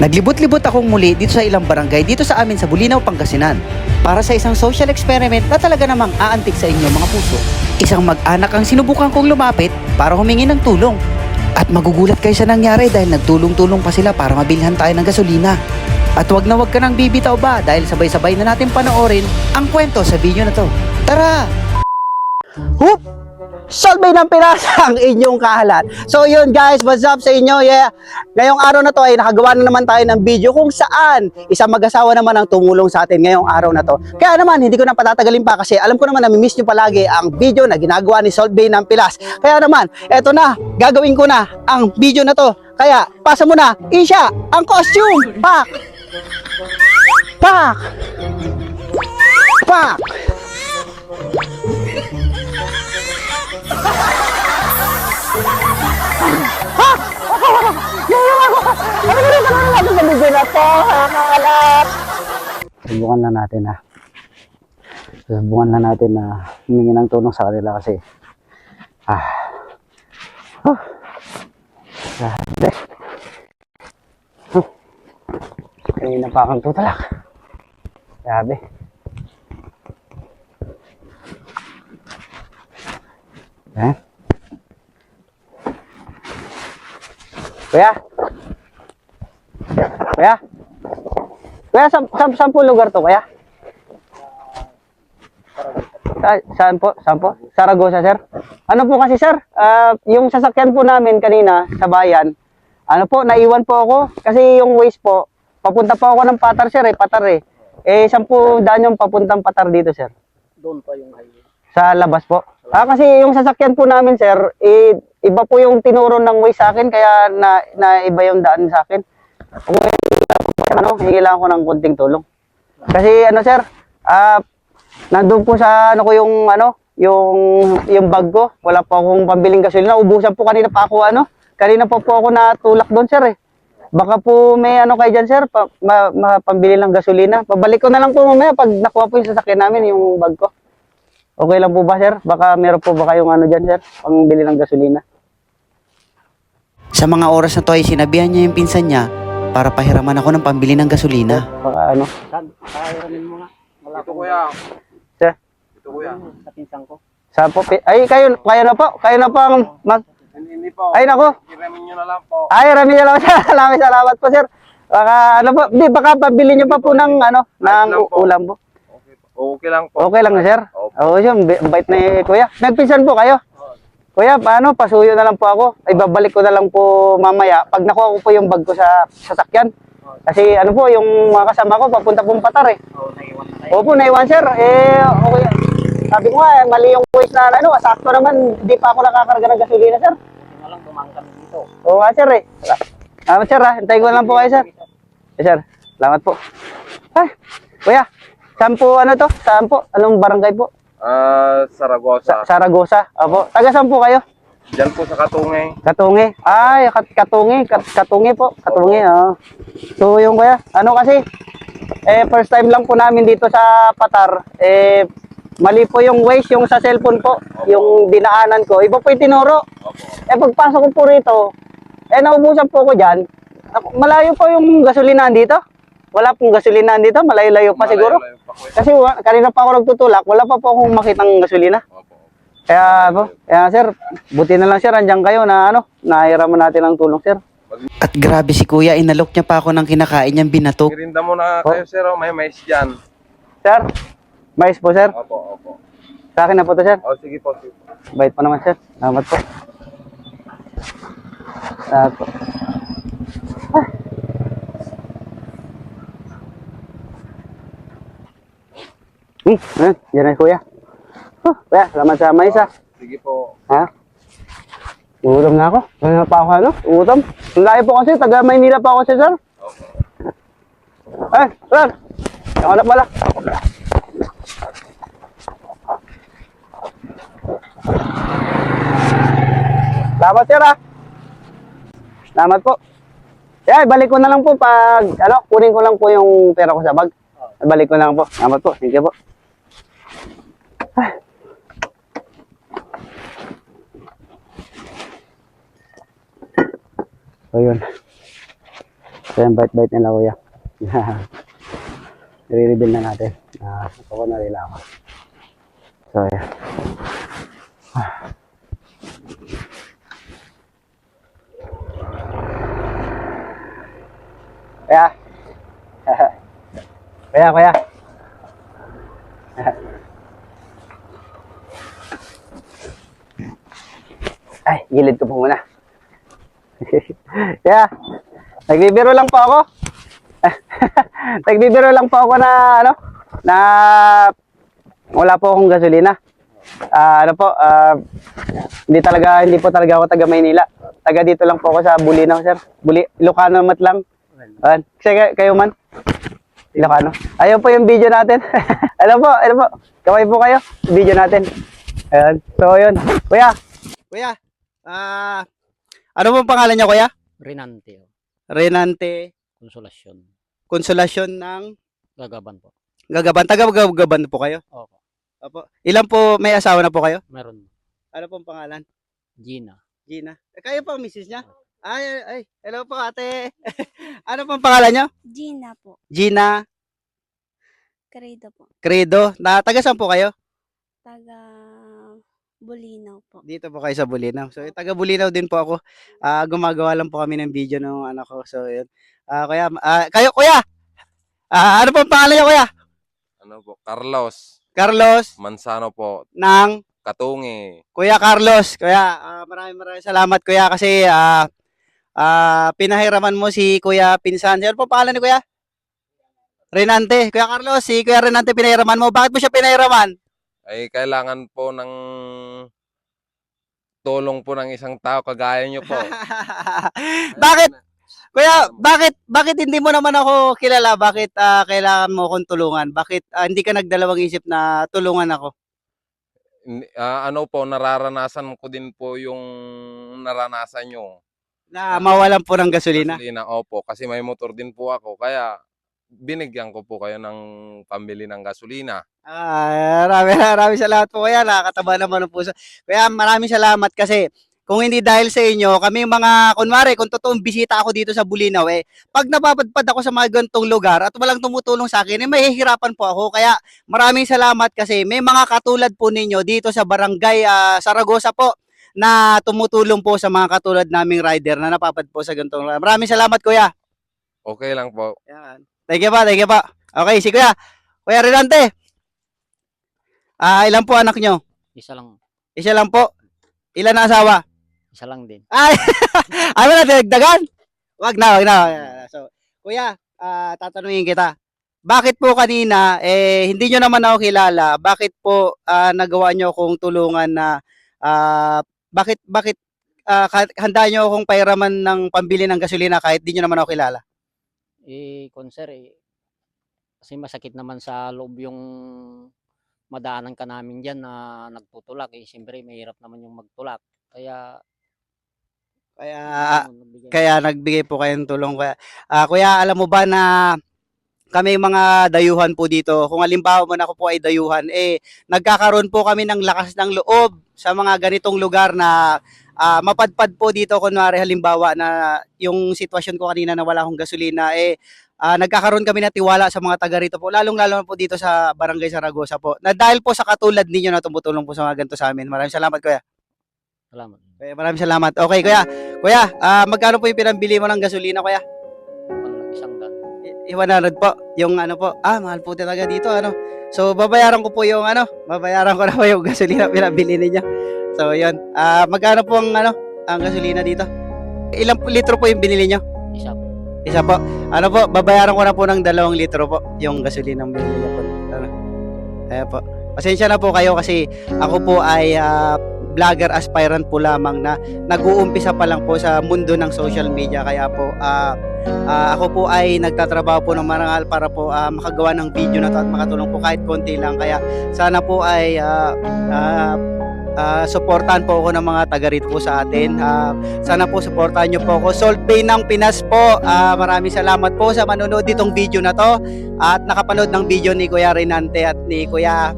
Naglibot-libot akong muli dito sa ilang barangay dito sa amin sa Bulinaw, Pangasinan para sa isang social experiment na talaga namang aantig sa inyo mga puso. Isang mag-anak ang sinubukan kong lumapit para humingi ng tulong. At magugulat kayo sa nangyari dahil nagtulong-tulong pa sila para mabilhan tayo ng gasolina. At wag ka nang bibitaw ba dahil sabay-sabay na natin panoorin ang kwento sa video na to. Tara! Whoop! Solve ng Pinas ang inyong kahalat. So yun guys, what's up sa inyo? Yeah. Ngayong araw na to ay nakagawa na naman tayo ng video kung saan isang mag-asawa naman ang tumulong sa atin ngayong araw na to. Kaya naman hindi ko na patatagalin pa kasi alam ko naman na miss nyo palagi ang video na ginagawa ni Solve ng Pinas. Kaya naman, eto na, gagawin ko na ang video na to. Kaya pasa mo na, Isha, ang costume! Pak! Pak! Pak! Subukan na natin na humingi ng tulong sa kanila kasi grabe. Kanina pa akong tutalak. Grabe. Kuya? Kuya? Kuya, saan po lugar to, kuya? Saan po? Saragosa, sir? Ano po kasi, sir? Yung sasakyan po namin kanina sa bayan, naiwan po ako. Kasi yung waste po, papunta po ako ng Patar, sir, Patar. Saan po daan yung papuntang Patar dito, sir? Doon pa yung highway. Sa labas po. Kasi yung sasakyan po namin, sir, iba po yung tinuro ng way sa akin, kaya na iba yung daan sa akin. Hingilan ko ng konting tulong. Kasi sir, nandun po sa yung bag ko, wala po akong pambiling gasolina. Ubusan po kanina pa ako kanina po ako natulak doon, sir. Baka po may kayo dyan, sir, pambili ng gasolina. Pabalik ko na lang po mamaya pag nakuha po yung sasakyan namin, yung bag ko. Okay lang po ba, sir? Baka meron po ba kayong dyan, sir? Pangbili ng gasolina. Sa mga oras na to ay sinabihan niya yung pinsan niya para pahiraman ako ng pambili ng gasolina. Baka Kakairamin mo nga. Wala Ito kuya. Sir? Ito kuya. Sa pinsan ko. Saan po? Ay, kayo na po. Kayo na po ang Hindi po. ay, nako. Kiramin nyo na lang po. Ay, rami na lang, sir. Salamat po, sir. Baka, po, baka pabili nyo pa po ng, ng ulam po. Okay lang po. Okay lang, sir. Oo, yun. Bait na kuya. Nagpinsan po kayo? Kuya, pasuyo na lang po ako. Ay, babalik ko na lang po mamaya. Pag nakuha ko po yung bag ko sa sasakyan. Kasi, yung mga kasama ko, papunta pong Patar, Oo, naiwan na tayo. Opo, naiwan, sir. Okay. Sabi ko nga, mali yung voice na, sakto naman, hindi pa ako nakakarga ng gasolina, sir. Hindi na lang dumaan kami dito. Oo nga, sir, Salamat, sir, Hintayin ko na lang po kayo, sir. Sir. Salamat po. Ay, kuya, saan po, Saan po? Anong barangay po? Saragosa. Saragosa. Opo. Taga saan po kayo? Diyan po sa Katungi. Katungi. Ay, Katungi. Katungi po. Katungi, So, yung kuya, kasi, first time lang po namin dito sa Patar, mali po yung waste, yung sa cellphone po, yung dinaanan ko. Iba po yung tinuro. Pagpasok ko po rito, naubusan po ko dyan. Malayo po yung gasolinahan dito. Wala pong gasolinahan dito, malayo-layo pa siguro. Kasi kanina pa ako nagtutulak, wala pa po akong makitang gasolina. Kaya sir, buti na lang, sir, andyan kayo na nahiraman natin ng tulong, sir. At grabe si kuya, inalok niya pa ako ng kinakain niyang binatok. Kirinda mo na kayo, sir. May mais dyan. Sir, mais po, sir. Opo. Sa akin na po to, sir. Sige po. Bait po naman, sir. Salamat po. Salamat po. Yan na, kuya. Kuya, salamat sa mais, Sige po. Utom na ako. Ganyan pa ako, utom. Ang layo po kasi, taga Maynila pa ako, sir. Sir. Ako na pala. Salamat, sir, Salamat po. Balik ko na lang po pag, kunin ko lang po yung pera ko sa bag. Balik ko na lang po. Salamat po. Thank you po. So yun. So yung bite-bite nila kuya. I-reveal na natin. Ako na nila ako. So yeah. Kuya. Kuya. Ay, gilid ko po muna. Kaya, nagbibiro lang po ako. Nagbibiro lang po ako na, na wala po akong gasolina. Hindi po talaga ako taga Maynila. Taga dito lang po ako sa Bulinaw, sir. Ilocano mat lang. Kasi kayo man. Ilocano. Ayun po yung video natin. Ano po. Kaway po kayo. Video natin. Ayan. So, yun. Kuya, ano pong pangalan niya, kuya? Renante. Renante Konsolasyon. Konsolasyon ng Gagaban po. Gagaban. Taga-Gagaban po kayo? Opo. Opo. Ilan po, may asawa na po kayo? Meron. Ano pong pangalan? Gina. Gina. Kayo po ang misis niya? Ay. Hello po, ate. Ano pong pangalan niyo? Gina po. Gina Credo po. Credo. Taga saan po kayo? Taga Bulinaw po. Dito po kayo sa Bulinaw. So, taga Bulinaw din po ako. Gumagawa lang po kami ng video ng anak ko. So, yun. Kuya. Ano pong pangalan niyo, kuya? Ano po? Carlos Carlos Mansano po. ng Katungi. Kuya Carlos. Kuya, maraming salamat, kuya, kasi pinahiraman mo si Kuya Pinsan. Ano po pangalan ni Kuya? Renante. Kuya Carlos, si Kuya Renante pinahiraman mo. Bakit mo siya pinahiraman? Ay kailangan po ng tulong po ng isang tao kagaya nyo po. Bakit? Kuya, bakit hindi mo naman ako kilala? Bakit kailangan mo akong tulungan? Bakit hindi ka nagdalawang isip na tulungan ako? Ano po, nararanasan ko din po yung naranasan nyo. Na mawalan po ng gasolina? Gasolina, opo. Kasi may motor din po ako. Kaya binigyan ko po kayo ng pambili ng gasolina. Maraming salamat po, kuya. Nakakataba naman ng puso. Kuya, maraming salamat kasi kung hindi dahil sa inyo, kami mga, kunwari, kung totoong bisita ako dito sa Bulinaw, pag napapadpad ako sa mga ganitong lugar at walang tumutulong sa akin, mahihirapan po ako. Kaya maraming salamat kasi may mga katulad po ninyo dito sa Barangay Saragosa po na tumutulong po sa mga katulad naming rider na napapad po sa ganitong lugar. Maraming salamat, kuya. Okay lang po. Yan. Thank you pa. Okay, si kuya. Kuya Renante. Ilan po anak nyo? Isa lang. Isa lang po. Ilan na asawa? Isa lang din. Ay, ano na, dinagdagan? Wag na. So, kuya, tatanungin kita. Bakit po kanina, hindi nyo naman ako kilala, bakit po nagawa nyo akong tulungan na, bakit handa nyo akong pairaman ng pambili ng gasolina kahit di nyo naman ako kilala? Konser, kasi masakit naman sa loob yung madaanan ka namin dyan na nagtutulak. Siyempre, mahirap naman yung magtulak. Kaya nagbigay po kayo ng tulong. Kuya, alam mo ba na kami mga dayuhan po dito, kung halimbawa man ako po ay dayuhan, nagkakaroon po kami ng lakas ng loob sa mga ganitong lugar na mapadpad po dito. Kunwari halimbawa na yung sitwasyon ko kanina na wala akong gasolina, nagkakaroon kami ng tiwala sa mga taga rito po, lalong-lalo na po dito sa Barangay Saragosa po, na dahil po sa katulad ninyo na tumutulong po sa mga ganito sa amin. Maraming salamat, kuya. salamat. Maraming salamat. Okay, kuya, magkano po yung pinambili mo ng gasolina, kuya? Isang dan. 100 po. Yung ano po, mahal po talaga dito, ano. So, babayaran ko po yung babayaran ko na po yung gasolina pinabili niyo. So, yun. Magkano po ang gasolina dito? Ilang litro po yung binili niyo? Isa po. Isa po. Babayaran ko na po ng 2 litro po yung gasolina ng binili niyo po. Ayan po. Pasensya na po kayo kasi ako po ay vlogger aspirant po lamang na nag-uumpisa pa lang po sa mundo ng social media. Kaya po ako po ay nagtatrabaho po ng marangal para po makagawa ng video na to at makatulong po kahit konti lang. Kaya sana po ay supportahan po ako ng mga taga rito po sa atin. Sana po supportahan nyo po ako. Salt Bay ng Pinas po. Maraming salamat po sa manonood ditong video na to at nakapanood ng video ni Kuya Renante at ni Kuya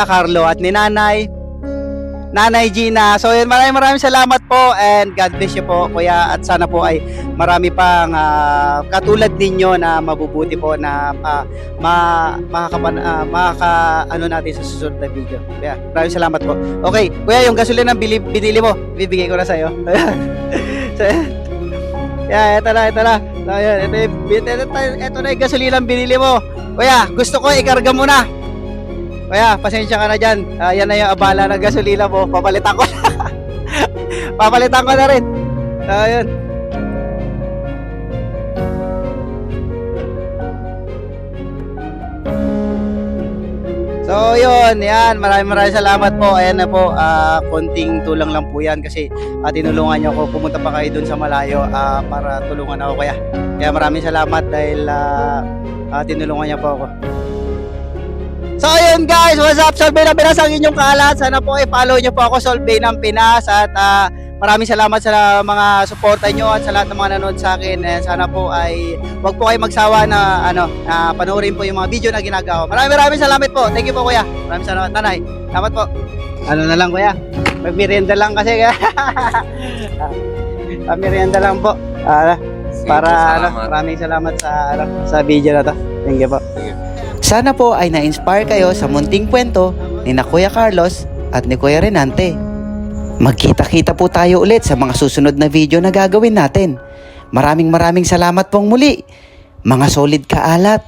Carlo at ni Nanay Nanay Gina. So yun, maraming salamat po and God bless you po kuya at sana po ay marami pang katulad ninyo na mabubuti po na ano natin sa susunod na video. Kaya maraming salamat po. Okay, kuya yung gasolina binili mo, bibigay ko na sa'yo. So, yeah, ito na. So, yun, ito na yung gasolina binili mo. Kuya, gusto ko ikarga mo na. Kuya, pasensya ka na dyan. Yan na yung abala ng gasolina mo. Papalitan ko na. Papalitan ko na rin. Ayun. So, yun. Yan. Maraming salamat po. Ayan na po. Konting tulang lang po yan kasi tinulungan niyo ako. Pumunta pa kayo dun sa malayo para tulungan ako, kuya. Kaya maraming salamat dahil tinulungan niya po ako. So ayun guys, what's up? Solvay ng Pinas ang inyong kalat. Sana po i-follow nyo po ako, Solvay ng Pinas. At maraming salamat sa mga suporta nyo at sa lahat ng mga nanood sa akin. And sana po ay wag po kayo magsawa na panoorin po yung mga video na ginagawa. Maraming salamat po. Thank you po kuya. Maraming salamat nanay. Salamat po. Ano na lang kuya? Magmerienda lang kasi. Merienda lang po. Maraming salamat sa video na to. Thank you po. Sana po ay na-inspire kayo sa munting kwento ni na Kuya Carlos at ni Kuya Renante. Magkita-kita po tayo ulit sa mga susunod na video na gagawin natin. Maraming salamat pong muli, mga solid kaalat.